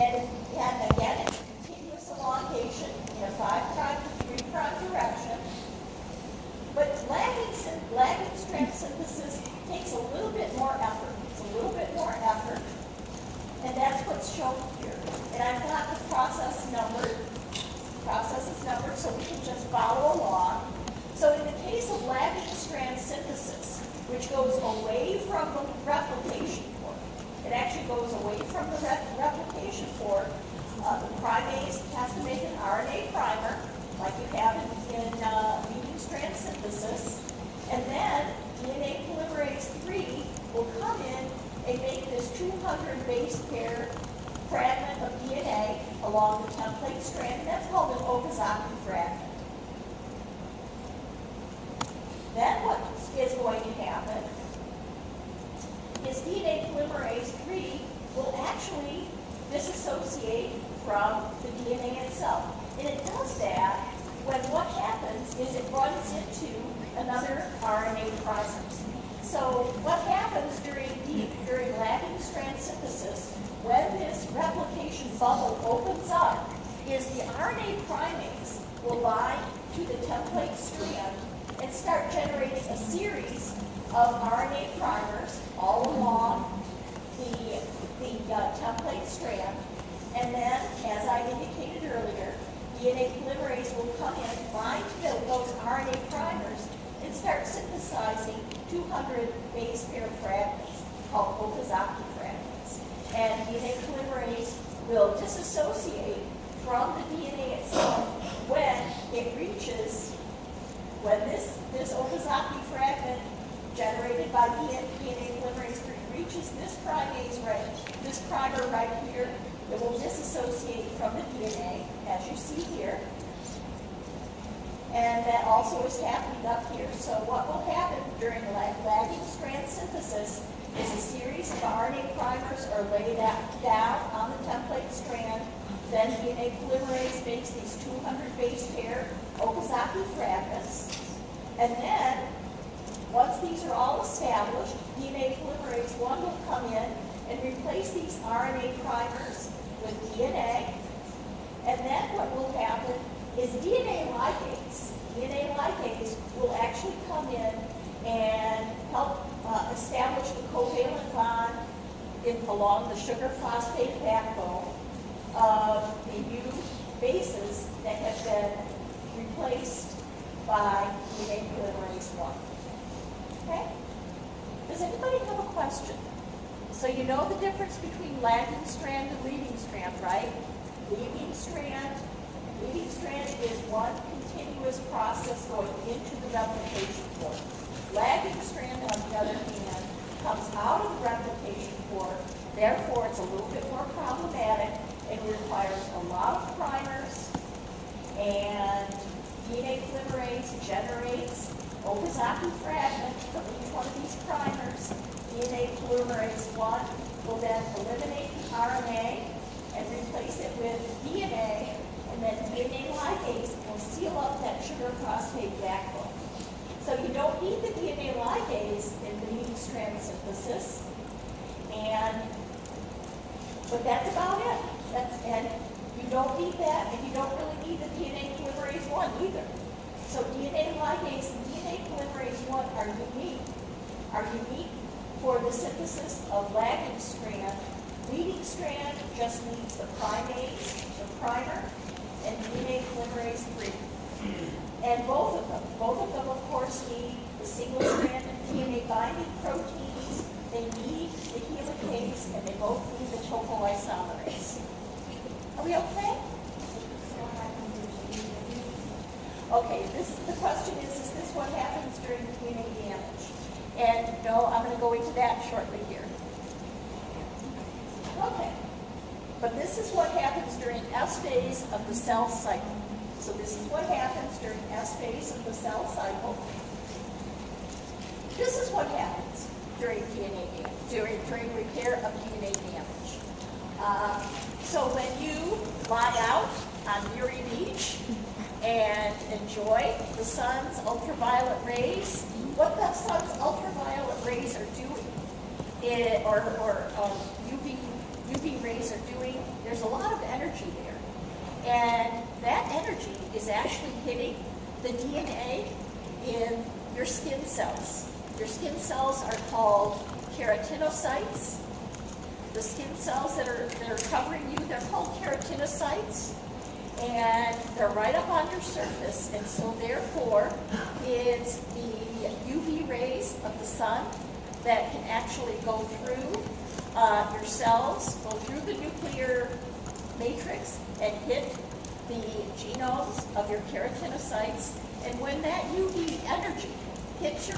And again, it's continuous elongation in a 5' to 3' direction. But lagging strand synthesis takes a little bit more effort. It's a little bit more effort. And that's what's shown here. And I've got the process numbered. Process is numbered so we can just follow along. So in the case of lagging strand synthesis, which goes away from the replication fork, it actually goes away from the replication fork. The primase has to make an RNA primer, like you have in leading strand synthesis. And then DNA polymerase 3 will come in and make this 200 base pair fragment of DNA along the template strand. That's called an Okazaki fragment. Then what is going to happen is DNA polymerase 3 will actually disassociate from the DNA itself. And it does that when what happens is it runs into another RNA primer. So what happens during lagging strand synthesis, when this replication bubble opens up, is the RNA primase will bind to the template strand and start generating a series of RNA primers all along the template strand. And then, as I indicated earlier, DNA polymerase will come in, bind to those RNA primers, and start synthesizing 200 base pair fragments called Okazaki fragments. And DNA polymerase will disassociate from the DNA itself when it reaches, when this Okazaki fragment generated by DNA polymerase 3 reaches this primase this primer right here, it will disassociate from the DNA, as you see here. And that also is happening up here. So what will happen during lagging strand synthesis is a series of RNA primers are laid down on the template strand. Then DNA polymerase makes these 200 base pair Okazaki fragments. And then, once these are all established, DNA polymerase 1 will come in and replace these RNA primers with DNA. And then what will happen is DNA ligase will actually come in and help establish the covalent bond along the sugar phosphate backbone of the new bases that have been replaced by DNA polymerase 1. Okay? Does anybody have a question? So you know the difference between lagging strand and leading strand, right? Leading strand is one continuous process going into the replication fork. Lagging strand, on the other hand, comes out of the replication fork. Therefore, it's a little bit more problematic and requires a lot of primers. And DNA polymerase generates Okazaki fragments from each one of these primers. DNA polymerase 1 will then eliminate the RNA and replace it with DNA, and then DNA ligase will seal up that sugar phosphate backbone. So you don't need the DNA ligase in leading strand synthesis, but that's about it. And you don't need that, and you don't really need the DNA polymerase 1 either. So DNA ligase and DNA polymerase 1 are unique for the synthesis of lagging strand. Leading strand just needs the primase, the primer, and DNA polymerase 3. And both of them, of course, need the single-stranded DNA binding proteins. They need the helicase, and they both need the topoisomerase. Are we okay? Okay, the question is this what happens during DNA damage? And no, I'm going to go into that shortly here. Okay, but this is what happens during S phase of the cell cycle. So this is what happens during S phase of the cell cycle. This is what happens during DNA damage, during repair of DNA damage. So when you lie out on Muir Beach and enjoy the sun's ultraviolet rays, what the sun's ultraviolet rays are doing, or UV rays are doing, there's a lot And that energy is actually hitting the DNA in your skin cells. Your skin cells are called keratinocytes. The skin cells that are covering you, they're called keratinocytes. And they're right up on your surface. And so therefore, it's the UV rays of the sun that can actually go through your cells, go through the nuclear matrix and hit the genomes of your keratinocytes. And when that UV energy hits the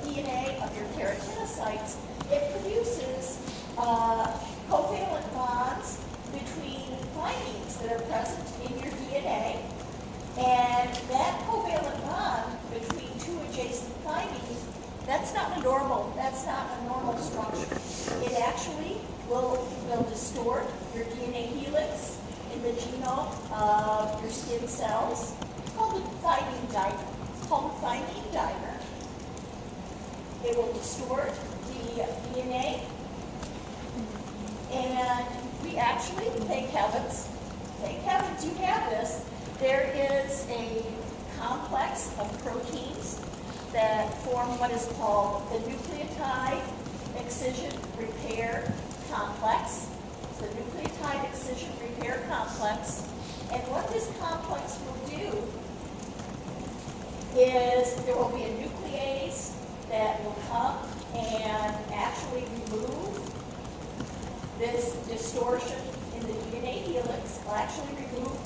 DNA of your keratinocytes, it produces covalent bonds between thymines that are present in your DNA. And that covalent bond between two adjacent thymines, that's not a normal structure. It actually will distort your DNA helix in the genome of your skin cells. It's called the thymine dimer. It will distort the DNA. And we actually, thank heavens you have this. There is a complex of proteins that form what is called the nucleotide excision repair complex. It's the nucleotide excision repair complex. And what this complex will do is there will be a nuclease that will come and actually remove this distortion in the DNA helix, will actually remove